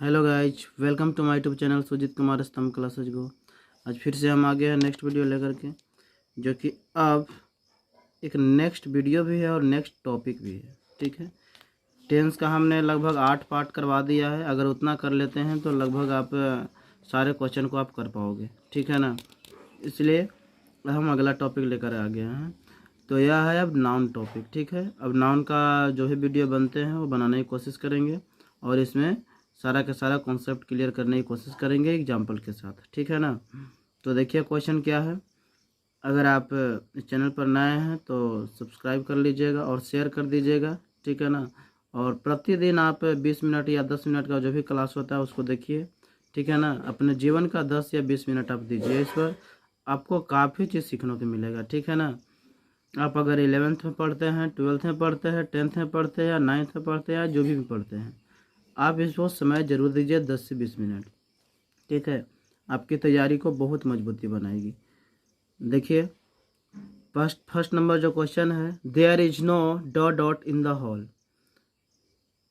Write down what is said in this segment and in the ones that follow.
Hello guys, welcome to my YouTube channel Sujit Kumar Stambh classes गो। आज फिर से हम आ गए हैं नेक्स्ट वीडियो लेकर के, जो कि अब एक नेक्स्ट वीडियो भी है और नेक्स्ट टॉपिक भी है। ठीक है, टेंस का हमने लगभग 8 पार्ट करवा दिया है। अगर उतना कर लेते हैं तो लगभग आप सारे क्वेश्चन को आप कर पाओगे। ठीक है ना, इसलिए हम अगला टॉपिक लेकर आ गए हैं। तो यह है अब नाउन टॉपिक। ठीक है, अब नाउन का जो भी वीडियो बनते हैं वो बनाने की कोशिश करेंगे और इसमें सारा का सारा कॉन्सेप्ट क्लियर करने की कोशिश करेंगे एग्जाम्पल के साथ। ठीक है ना, तो देखिए क्वेश्चन क्या है। अगर आप इस चैनल पर नए हैं तो सब्सक्राइब कर लीजिएगा और शेयर कर दीजिएगा। ठीक है ना, और प्रतिदिन आप 20 मिनट या 10 मिनट का जो भी क्लास होता है उसको देखिए। ठीक है ना, अपने जीवन का 10 या 20 मिनट आप दीजिए इस पर, आपको काफ़ी चीज़ सीखने को मिलेगा। ठीक है ना, आप अगर 11th में पढ़ते हैं, 12th में पढ़ते हैं, 10th में पढ़ते हैं या 9th में पढ़ते हैं या जो भी पढ़ते हैं, आप इसको समय जरूर दीजिए 10 से 20 मिनट। ठीक है, आपकी तैयारी को बहुत मजबूती बनाएगी। देखिए फर्स्ट नंबर जो क्वेश्चन है, there is no dot dot in the hall.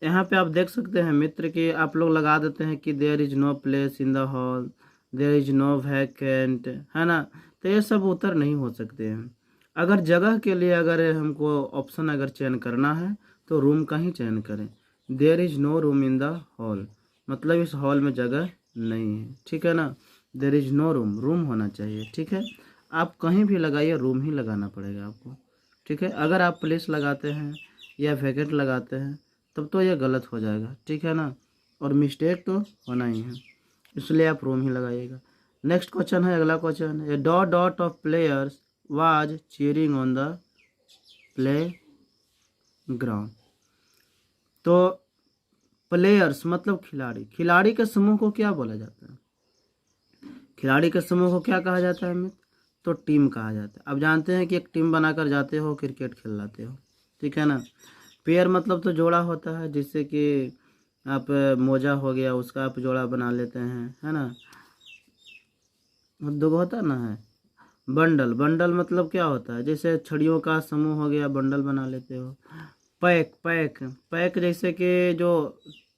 यहाँ पे आप देख सकते हैं मित्र कि आप लोग लगा देते हैं कि there is no place in the hall, there is no vacant, है ना। तो ये सब उत्तर नहीं हो सकते हैं। अगर जगह के लिए अगर हमको ऑप्शन अगर चयन करना है तो रूम का ही चयन करें। There is no room in the hall मतलब इस हॉल में जगह नहीं है। ठीक है ना, there is no room, room होना चाहिए। ठीक है, आप कहीं भी लगाइए रूम ही लगाना पड़ेगा आपको। ठीक है, अगर आप प्लेस लगाते हैं या वैकेंट लगाते हैं तब तो ये गलत हो जाएगा। ठीक है ना, और मिस्टेक तो होना ही है, इसलिए आप रूम ही लगाइएगा। नेक्स्ट क्वेश्चन है, अगला क्वेश्चन है, dot dot of players was cheering on the play ground. तो प्लेयर्स मतलब खिलाड़ी, खिलाड़ी के समूह को क्या बोला जाता है? खिलाड़ी के समूह को क्या कहा जाता है मित्र? तो टीम कहा जाता है। अब जानते हैं कि एक टीम बनाकर जाते हो, क्रिकेट खेलाते हो। ठीक है ना, पेयर मतलब तो जोड़ा होता है, जिससे कि आप मोजा हो गया उसका आप जोड़ा बना लेते हैं, है ना। दो होता ना है। बंडल, बंडल मतलब क्या होता है? जैसे छड़ियों का समूह हो गया, बंडल बना लेते हो। पैक, पैक, पैक जैसे कि जो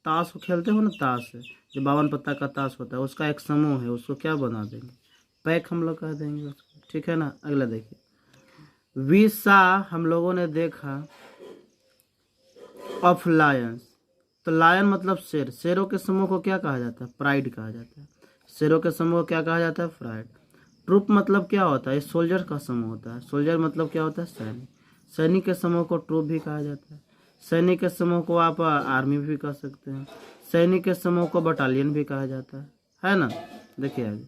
ताश खेलते हो ना, ताश जो 52 पत्ता का ताश होता है उसका एक समूह है, उसको क्या बना देंगे? पैक हम लोग कह देंगे उसको। ठीक है ना, अगला देखिए, वी सा हम लोगों ने देखा ऑफ लायंस। तो लायन मतलब शेर, शेरों के समूह को क्या कहा जाता है? प्राइड कहा जाता है। शेरों के समूह को क्या कहा जाता है? प्राइड। ट्रुप मतलब क्या होता है? सोल्जर का समूह होता है। सोल्जर मतलब क्या होता है? सैनिक। सैनिक के समूह को ट्रुप भी कहा जाता है। सैनिक के समूह को आप आर्मी भी कह सकते हैं। सैनिक के समूह को बटालियन भी कहा जाता है ना। देखिए आगे,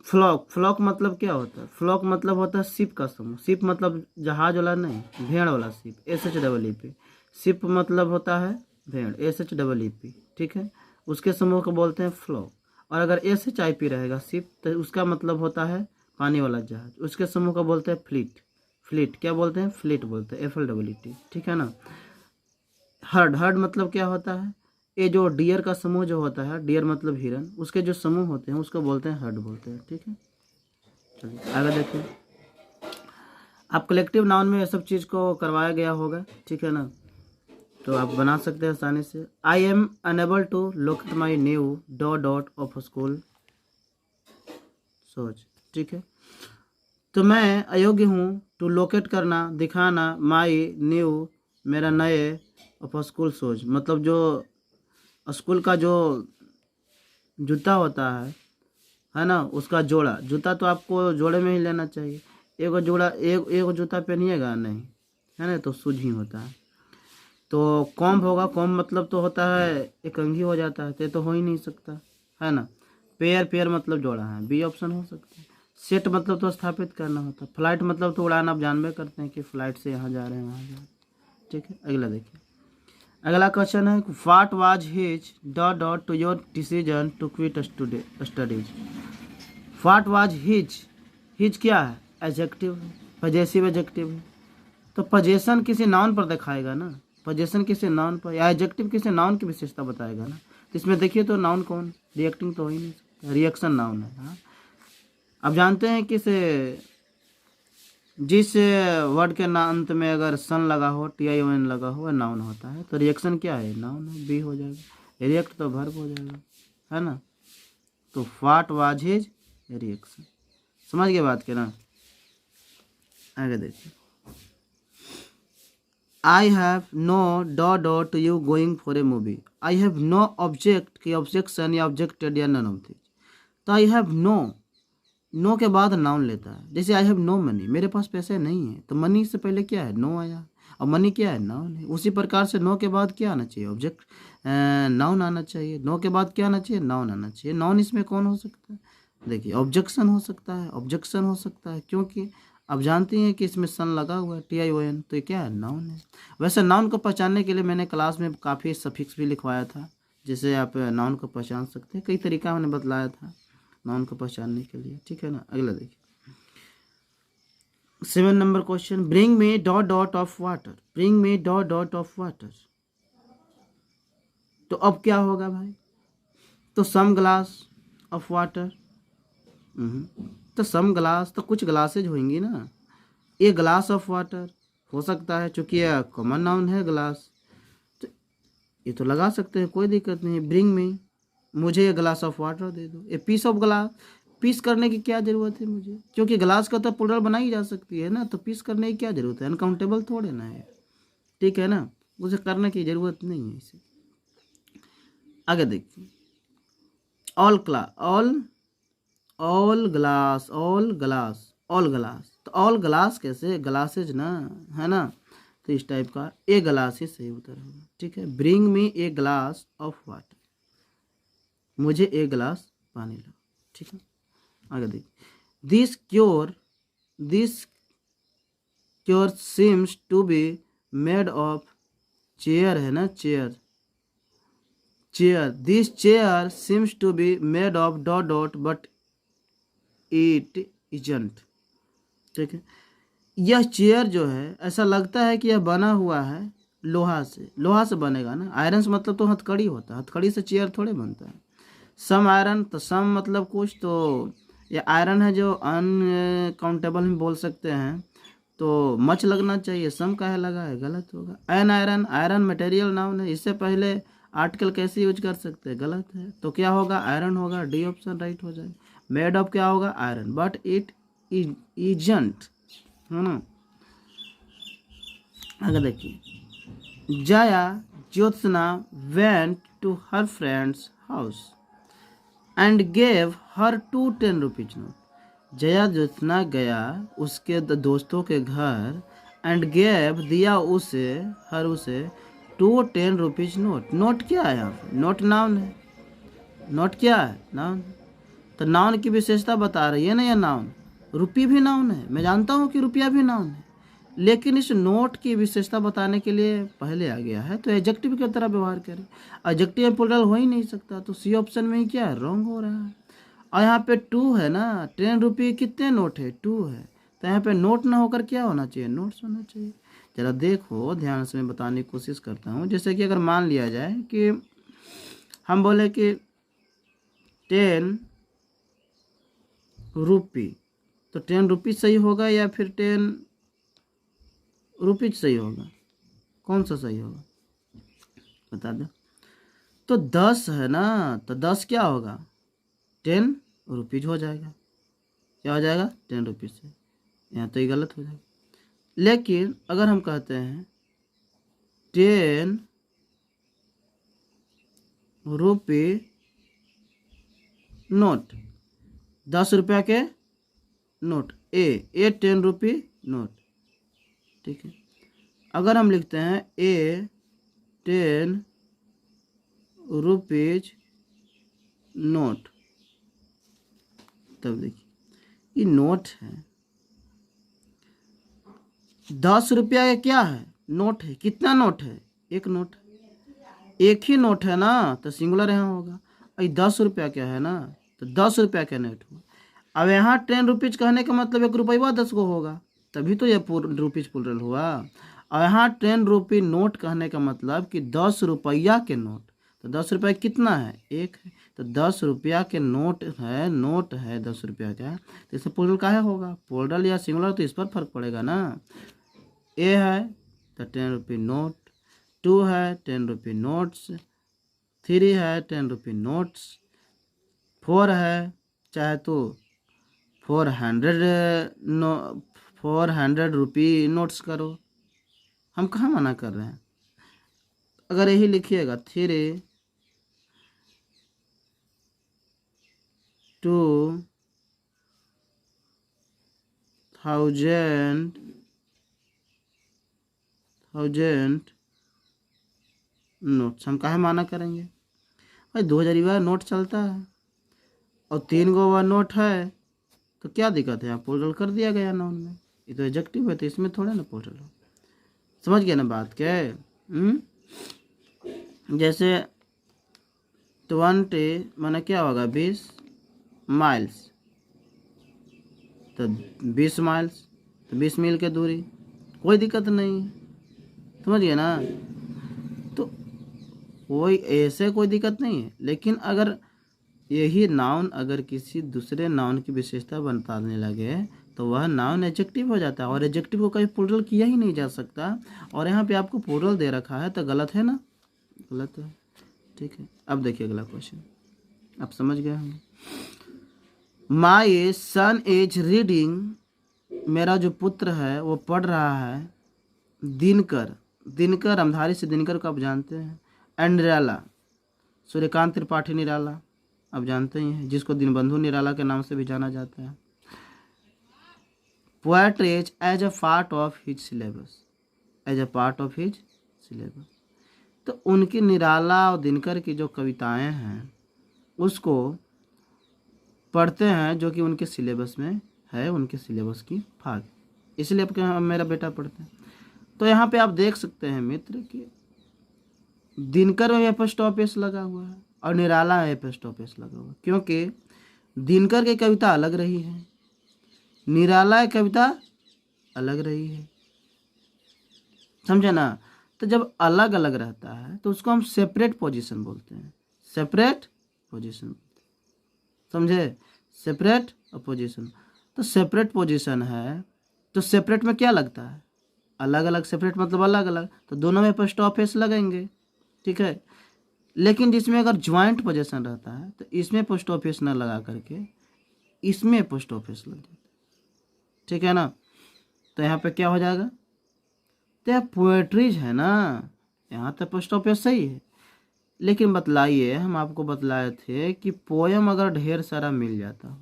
फ्लॉक, फ्लॉक मतलब क्या होता है? फ्लॉक मतलब होता है शिप का समूह। शिप मतलब जहाज वाला नहीं, भेड़ वाला शिप, SHEEP। शिप मतलब होता है भेड़, SHEEP। ठीक है, उसके समूह को बोलते हैं फ्लॉक। और अगर SHIP रहेगा शिप तो उसका मतलब होता है पानी वाला जहाज, उसके समूह को बोलते हैं फ्लीट। फ्लीट क्या बोलते हैं? फ्लीट बोलते हैं, FLEET। ठीक है ना। हर्ड, हर्ड मतलब क्या होता है? ये जो डियर का समूह जो होता है, डियर मतलब हिरन, उसके जो समूह होते हैं उसको बोलते हैं हर्ड बोलते हैं। ठीक है, चलिए आगे देखिए। आप कलेक्टिव नाउन में ये सब चीज़ को करवाया गया होगा। ठीक है ना, तो आप बना सकते हैं आसानी से। I am unable to locate my new dot dot of school shoes. ठीक है, तो मैं अयोग्य हूँ टू लोकेट करना, दिखाना, माई न्यू मेरा नए, ऑफ स्कूल सोच मतलब जो स्कूल का जो जूता होता है ना, उसका जोड़ा। जूता तो आपको जोड़े में ही लेना चाहिए। एगो जोड़ा, एक जूता पहनिएगा नहीं, है ना, तो शूज ही होता है। तो कॉम्ब होगा, कॉम्ब मतलब तो होता है एक अंगी हो जाता है, तो हो ही नहीं सकता, है ना। पेयर, पेयर मतलब जोड़ा है, बी ऑप्शन हो सकता है। सेट मतलब तो स्थापित करना होता है। फ्लाइट मतलब तो उड़ान, आप जानबे करते हैं कि फ्लाइट से यहाँ जा रहे हैं वहाँ जा रहे हैं। ठीक है, अगला देखिए। अगला क्वेश्चन है, what was his dot dot to your decision to quit studies. What was his, his क्या है? एडजेक्टिव है, पजेसिव एडजेक्टिव है। तो पजेशन किसी नाउन पर दिखाएगा ना, पजेशन किसी नाउन पर, या एडजेक्टिव किसी नाउन की विशेषता बताएगा ना। तो इसमें देखिए तो नाउन कौन? रिएक्टिंग तो हो ही नहीं सकता, रिएक्शन नाउन है। हाँ, अब जानते हैं कि जिस वर्ड के ना अंत में अगर सन लगा हो, TION लगा हो, नाउन होता है। तो रिएक्शन क्या है? नाउन है, बी हो जाएगा। रिएक्ट तो वर्ब हो जाएगा, है ना। तो व्हाट वाज हिज रिएक्शन, समझ गए बात के ना। आगे देखिए, I have no dot you going for a movie. I have no object की ऑब्जेक्शन या ऑब्जेक्टेड या नन ऑफ दिस। तो आई हैव नो के बाद नाउन लेता है। जैसे आई हैव नो मनी, मेरे पास पैसे नहीं है, तो मनी से पहले क्या है, नो आया, और मनी क्या है, नाउन है। उसी प्रकार से नो के बाद क्या आना चाहिए, ऑब्जेक्ट नाउन आना चाहिए। नो के बाद क्या आना चाहिए, नाउन आना चाहिए। नाउन इसमें कौन हो सकता है, देखिए ऑब्जेक्शन हो सकता है, ऑब्जेक्शन हो सकता है, क्योंकि अब जानती हैं कि इसमें सन लगा हुआ है, TION, तो ये क्या है, नाउन है। वैसे नाउन को पहचानने के लिए मैंने क्लास में काफ़ी सफिक्स भी लिखवाया था, जिससे आप नाउन को पहचान सकते हैं। कई तरीका मैंने बतलाया था नाउन को पहचानने के लिए, ठीक है ना। अगला देखिए, 7 number question, bring me dot of water. Bring me dot of water, तो अब क्या होगा भाई, तो सम ग्लास ऑफ वाटर। तो सम ग्लास, तो कुछ ग्लासेज होंगी ना, ए ग्लास ऑफ वाटर हो सकता है, चूंकि यह कॉमन नाउन है ग्लास, तो ये तो लगा सकते हैं, कोई दिक्कत नहीं। ब्रिंग मी, मुझे ये ग्लास ऑफ वाटर दे दो। A piece of glass, piece करने की क्या ज़रूरत है मुझे, क्योंकि ग्लास का तो प्लुरल बनाई जा सकती है ना, तो पीस करने की क्या ज़रूरत है, अनकाउंटेबल थोड़े ना है, ठीक है ना, उसे करने की ज़रूरत नहीं है इसे। आगे देखिए, ऑल ग्लास, ऑल ग्लास, तो ऑल ग्लास कैसे, ग्लासेज ना, है ना, तो इस टाइप का ए ग्लास ही सही उत्तर होगा, ठीक है। Bring me a glass of water, मुझे एक गिलास पानी लो, ठीक है। आगे देखिए, this cure seems to be made of chair, है ना, chair, this chair seems to be made of dot but it isn't, ठीक है। यह चेयर जो है, ऐसा लगता है कि यह बना हुआ है लोहा से बनेगा ना। आयरन से मतलब तो हथकड़ी होता है, हथकड़ी से चेयर थोड़े बनता है। सम आयरन, तो सम मतलब कुछ, तो ये आयरन है जो अनकाउंटेबल हम बोल सकते हैं, तो मच लगना चाहिए, सम काहे लगा है, गलत होगा। An iron, iron material noun है, इससे पहले आर्टिकल कैसे यूज कर सकते हैं, गलत है, तो क्या होगा, आयरन होगा, डी ऑप्शन राइट हो जाएगा। मेड ऑफ क्या होगा, आयरन, बट इट इजंट, है ना। अगर देखिए, Jaya Jyotsna went to her friends house and gave her 10 rupees note. Jaya Jyotsna गया उसके दोस्तों के घर, एंड गेव दिया उसे 10 रुपीज नोट। नोट क्या है यहाँ पे, नोट नाउन है, नोट क्या है, नाउन। तो नाउन की विशेषता बता रही है ना, यह नाउन, रुपी भी नाउन है, मैं जानता हूँ कि रुपया भी नाउन है, लेकिन इस नोट की विशेषता बताने के लिए पहले आ गया है, तो एडजेक्टिव की तरह व्यवहार करें। एडजेक्टिव प्लुरल हो ही नहीं सकता, तो सी ऑप्शन में ही क्या है, रॉन्ग हो रहा है। और यहाँ पे 2 है ना, 10 रुपये कितने नोट है, 2 है, तो यहाँ पे नोट ना होकर क्या होना चाहिए, नोट्स होना चाहिए। जरा देखो ध्यान से, मैं बताने की कोशिश करता हूँ। जैसे कि अगर मान लिया जाए कि हम बोले कि 10 रुपी, तो 10 रुपी सही होगा या फिर 10 रुपीज सही होगा, कौन सा सही होगा, बता दो। तो 10 है ना, तो 10 क्या होगा, 10 रुपीज हो जाएगा, क्या हो जाएगा, 10 रुपीज से, यहाँ तो ये गलत हो जाएगा। लेकिन अगर हम कहते हैं 10 रुपी नोट, 10 रुपया के नोट, ए 10 रुपी नोट, ठीक है। अगर हम लिखते हैं ए 10 रुपीज नोट, तब देखिए ये नोट है, 10 रुपया का क्या है, नोट है, कितना नोट है, एक नोट, एक ही नोट है ना, तो सिंगुलर यहाँ होगा। और 10 रुपया क्या है ना, तो 10 रुपया का नोट हुआ। अब यहाँ 10 रुपीज कहने का मतलब 1 रुपया 10 को होगा, तभी तो ये रुपीज प्लुरल हुआ। और यहाँ 10 रुपी नोट कहने का मतलब कि 10 रुपया के नोट, तो 10 रुपया कितना है, एक है, तो 10 रुपया के नोट है 10 रुपया का, तो इससे प्लुरल काहे होगा, प्लुरल या सिंगुलर, तो इस पर फर्क पड़ेगा ना। ए है तो 10 रुपी नोट, 2 है 10 रुपी नोट्स, 3 है 10 रुपये नोट्स, 4 है चाहे तो 400 रुपये नोट्स करो, हम कहाँ मना कर रहे हैं। अगर यही लिखिएगा 3 2000 नोट्स, हम काहे माना करेंगे भाई। 2000 नोट चलता है और 3 गो नोट है तो क्या दिक्कत है, यहाँ पोर्टल कर दिया गया नाउन में। ये तो एडजेक्टिव है तो इसमें थोड़ा ना पोर्टल हो। समझ गया ना बात क्या है। जैसे 20 माना क्या होगा 20 माइल्स, तो 20 माइल्स तो 20 मील की दूरी, कोई दिक्कत नहीं है। समझ गए ना। तो कोई ऐसे कोई दिक्कत नहीं है। लेकिन अगर यही नाउन अगर किसी दूसरे नाउन की विशेषता बताने लगे तो वह नाउन एडजेक्टिव हो जाता है, और एडजेक्टिव को कहीं प्लूरल किया ही नहीं जा सकता। और यहाँ पे आपको प्लूरल दे रखा है तो गलत है ना, गलत है। ठीक है, अब देखिए अगला क्वेश्चन, आप समझ गए होंगे। माई सन इज रीडिंग, मेरा जो पुत्र है वो पढ़ रहा है। दिनकर, दिनकर अमधारी से दिनकर को आप जानते हैं। एंड निराला, सूर्यकांत त्रिपाठी निराला आप जानते ही हैं, जिसको दीनबंधु निराला के नाम से भी जाना जाता है। Poetry as a part of his syllabus, as a part of his syllabus. तो उनकी निराला और दिनकर की जो कविताएं हैं उसको पढ़ते हैं, जो कि उनके सिलेबस में है, उनके सिलेबस की भाग, इसलिए आपके मेरा बेटा पढ़ते हैं। तो यहाँ पे आप देख सकते हैं मित्र कि दिनकर में एपोस्ट्रोफी एस लगा हुआ है और निराला में एपोस्ट्रोफी एस लगा हुआ है, क्योंकि दिनकर की कविता अलग रही है, निराला की कविता अलग रही है। समझे ना। तो जब अलग अलग रहता है तो उसको हम सेपरेट पोजीशन बोलते हैं, सेपरेट पोजीशन, समझे, सेपरेट पोजीशन। तो सेपरेट पोजीशन है तो सेपरेट में क्या लगता है, अलग अलग, सेपरेट मतलब अलग अलग, तो दोनों में एपोस्ट्रोफी एस लगेंगे। ठीक है। लेकिन जिसमें अगर ज्वाइंट पोजीशन रहता है तो इसमें एपोस्ट्रोफी एस न लगा करके इसमें एपोस्ट्रोफी एस लग जाता है। ठीक है ना। तो यहाँ पे क्या हो जाएगा, तो यह पोएट्रीज है ना, यहाँ तो एपोस्ट्रोफी एस सही है। लेकिन बतलाइए, हम आपको बतलाए थे कि पोयम अगर ढेर सारा मिल जाता हो,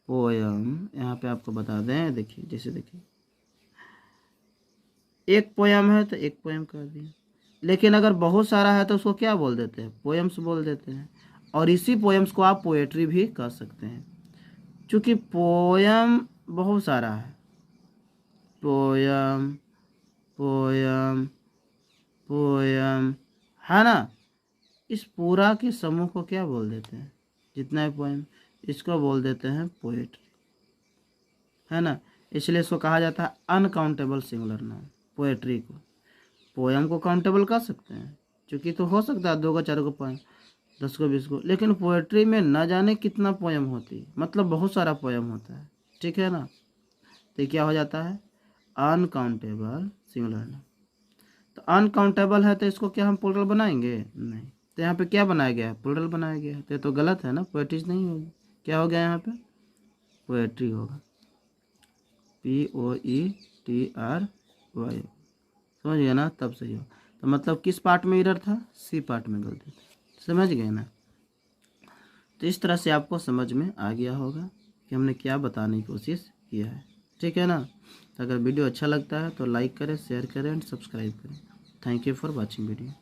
पोयम यहाँ पे आपको बता दें, देखिए जैसे देखिए एक पोयम है तो एक पोयम कर दिए, लेकिन अगर बहुत सारा है तो उसको क्या बोल देते हैं, पोयम्स बोल देते हैं। और इसी पोयम्स को आप पोएट्री भी कह सकते हैं, क्योंकि पोयम बहुत सारा है, पोयम पोयम पोयम है ना। इस पूरा के समूह को क्या बोल देते हैं, जितना है पोयम, इसको बोल देते हैं पोएट्री, है ना। इसलिए इसको कहा जाता है अनकाउंटेबल सिंगुलर नाउन, पोएट्री को। पोयम को काउंटेबल कर सकते हैं, क्योंकि तो हो सकता है 2 को 4 को पोयम, 10 को 20 को, लेकिन पोएट्री में न जाने कितना पोयम होती है, मतलब बहुत सारा पोयम होता है। ठीक है ना। तो क्या हो जाता है अनकाउंटेबल सिंगुलर नाउन। तो अनकाउंटेबल है तो इसको क्या हम प्लूरल बनाएंगे, नहीं। तो यहाँ पे क्या बनाया गया है, प्लूरल बनाया गया है, तो ये तो गलत है ना, पोएट्रीज नहीं होगी। क्या हो गया यहाँ पे, पोएट्री होगा, POETRY। समझ गया ना, तब सही हो। तो मतलब किस पार्ट में एरर था, सी पार्ट में गलती थी। समझ गए ना। तो इस तरह से आपको समझ में आ गया होगा कि हमने क्या बताने की कोशिश किया है। ठीक है ना। तो अगर वीडियो अच्छा लगता है तो लाइक करें, शेयर करें एंड सब्सक्राइब करें। Thank you for watching video.